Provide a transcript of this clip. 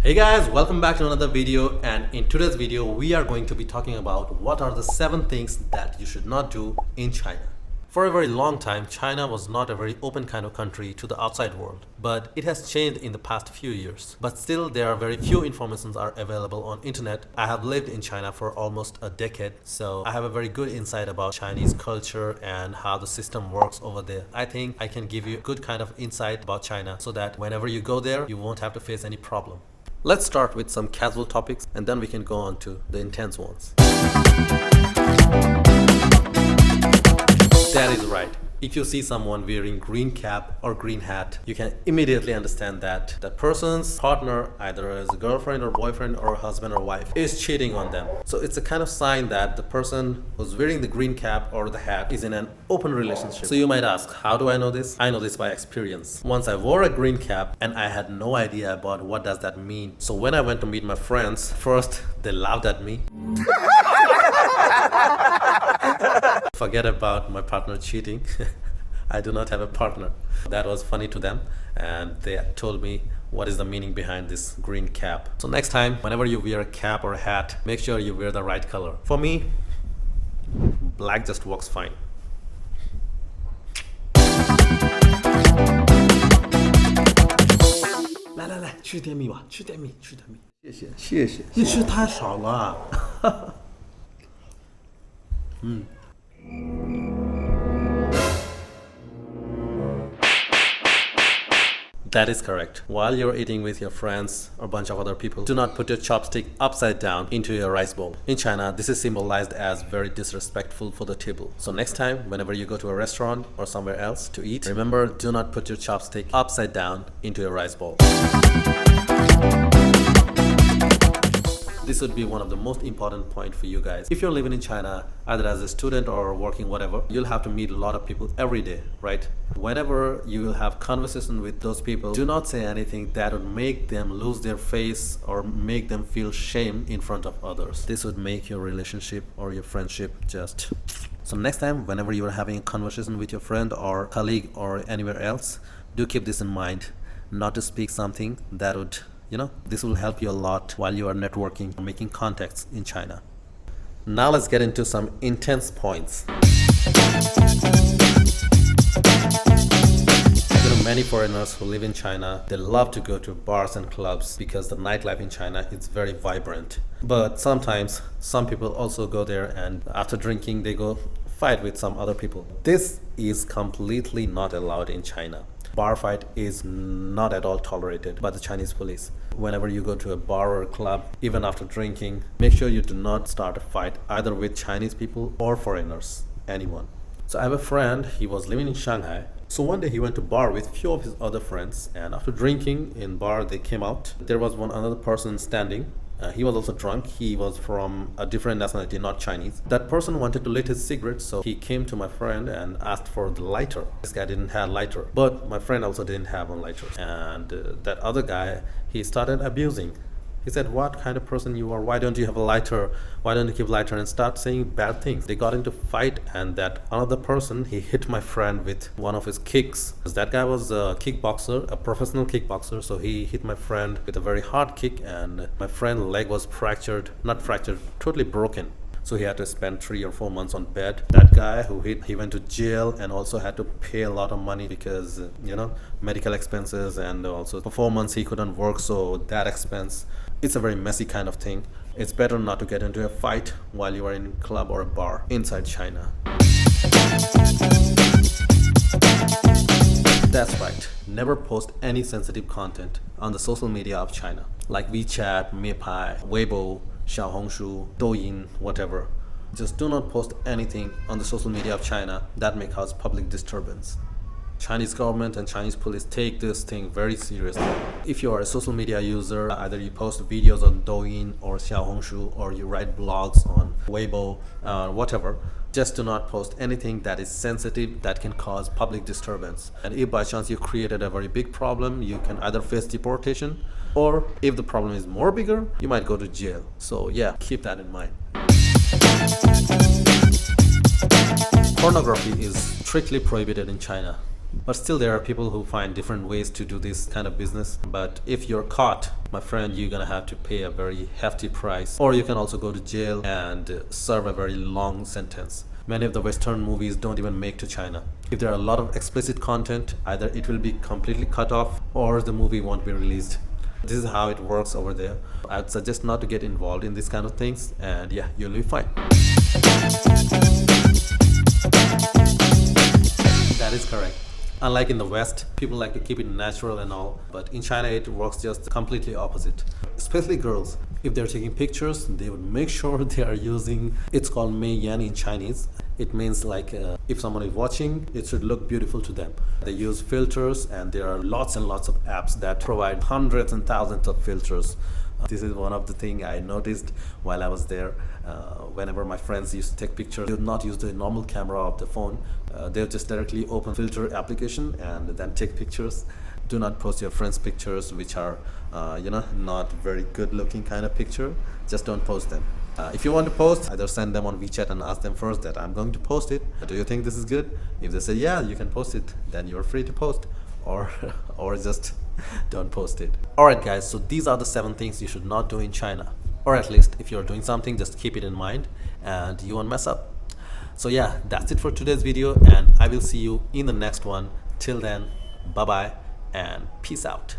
Hey guys, welcome back to another video, and in today's video we are going to be talking about what are the 7 things that you should not do in China. For a very long time, China was not a very open kind of country to the outside world, but it has changed in the past few years. But still, there are very few informations are available on internet. I have lived in China for almost a decade, so I have a very good insight about Chinese culture and how the system works over there. I think I can give you a good kind of insight about China so that whenever you go there, you won't have to face any problem. Let's start with some casual topics and then we can go on to the intense ones. That is right. If you see someone wearing green cap or green hat, you can immediately understand that that person's partner, either as a girlfriend or boyfriend or husband or wife, is cheating on them. So it's a kind of sign that the person who's wearing the green cap or the hat is in an open relationship. So you might ask, how do I know this? I know this by experience. Once I wore a green cap and I had no idea about what does that mean. So when I went to meet my friends, first they laughed at me. Forget about my partner cheating. I do not have a partner. That was funny to them, and they told me what is the meaning behind this green cap. So next time, whenever you wear a cap or a hat, make sure you wear the right color. For me, black just works fine.来，去点米吧，去点米。谢谢。你吃太少了。That is correct. While you're eating with your friends or a bunch of other people, do not put your chopstick upside down into your rice bowl. In China, this is symbolized as very disrespectful for the table. So next time, whenever you go to a restaurant or somewhere else to eat, remember, do not put your chopstick upside down into your rice bowl. This would be one of the most important point for you guys. If you're living in China, either as a student or working whatever, you'll have to meet a lot of people every day, right? Whenever you will have conversation with those people, do not say anything that would make them lose their face or make them feel shame in front of others. This would make your relationship or your friendship just... So next time, whenever you are having a conversation with your friend or colleague or anywhere else, do keep this in mind, not to speak something that would, this will help you a lot while you are networking or making contacts in China. Now let's get into some intense points. Many foreigners who live in China, they love to go to bars and clubs because the nightlife in China is very vibrant. But sometimes some people also go there and after drinking they go fight with some other people. This is completely not allowed in China. Bar fight is not at all tolerated by the Chinese police. Whenever you go to a bar or a club, even after drinking, make sure you do not start a fight either with Chinese people or foreigners, anyone. So I have a friend, he was living in Shanghai. So one day he went to bar with few of his other friends, and after drinking in bar they came out. There was another person standing. He was also drunk. He was from a different nationality, not Chinese. That person wanted to lit his cigarette, so he came to my friend and asked for the lighter. This guy didn't have lighter, but my friend also didn't have a lighter. And that other guy, he started abusing. He said, what kind of person you are? Why don't you have a lighter? Why don't you keep lighter? And start saying bad things. They got into fight, and that another person, he hit my friend with one of his kicks. That guy was a kickboxer, a professional kickboxer. So he hit my friend with a very hard kick, and my friend's leg was fractured, not fractured, totally broken. So he had to spend 3 or 4 months on bed. That guy who hit, he went to jail and also had to pay a lot of money because, medical expenses, and also for 4 months he couldn't work. So that expense, it's a very messy kind of thing. It's better not to get into a fight while you are in a club or a bar inside China. That's right. Never post any sensitive content on the social media of China, like WeChat, Meipai, Weibo, Xiaohongshu, Douyin, whatever. Just do not post anything on the social media of China that may cause public disturbance. Chinese government and Chinese police take this thing very seriously. If you are a social media user, either you post videos on Douyin or Xiaohongshu, or you write blogs on Weibo, whatever, just do not post anything that is sensitive that can cause public disturbance. And if by chance you created a very big problem, you can either face deportation, or if the problem is more bigger, you might go to jail. So yeah, keep that in mind. Pornography is strictly prohibited in China. But still there are people who find different ways to do this kind of business. But if you're caught my friend, you're gonna have to pay a very hefty price, or you can also go to jail and serve a very long sentence. Many of the Western movies don't even make to China. If there are a lot of explicit content, either it will be completely cut off or the movie won't be released. This is how it works over there. I'd suggest not to get involved in these kind of things, and yeah, you'll be fine. That is correct. Unlike in the West, people like to keep it natural and all, but in China it works just completely opposite. Especially girls, if they're taking pictures, they would make sure they are using, it's called Mei Yan in Chinese. It means like if someone is watching, it should look beautiful to them. They use filters, and there are lots and lots of apps that provide hundreds and thousands of filters. This is one of the things I noticed while I was there. Whenever my friends used to take pictures, they would not use the normal camera of the phone. They would just directly open filter application and then take pictures. Do not post your friends' pictures which are not very good looking kind of picture. Just don't post them. If you want to post, either send them on WeChat and ask them first that I'm going to post it. Do you think this is good? If they say yeah, you can post it, then you're free to post, or just don't post it. Alright guys, so these are the 7 things you should not do in China, or at least if you're doing something, just keep it in mind and you won't mess up. So yeah, that's it for today's video, and I will see you in the next one. Till then, bye bye and peace out.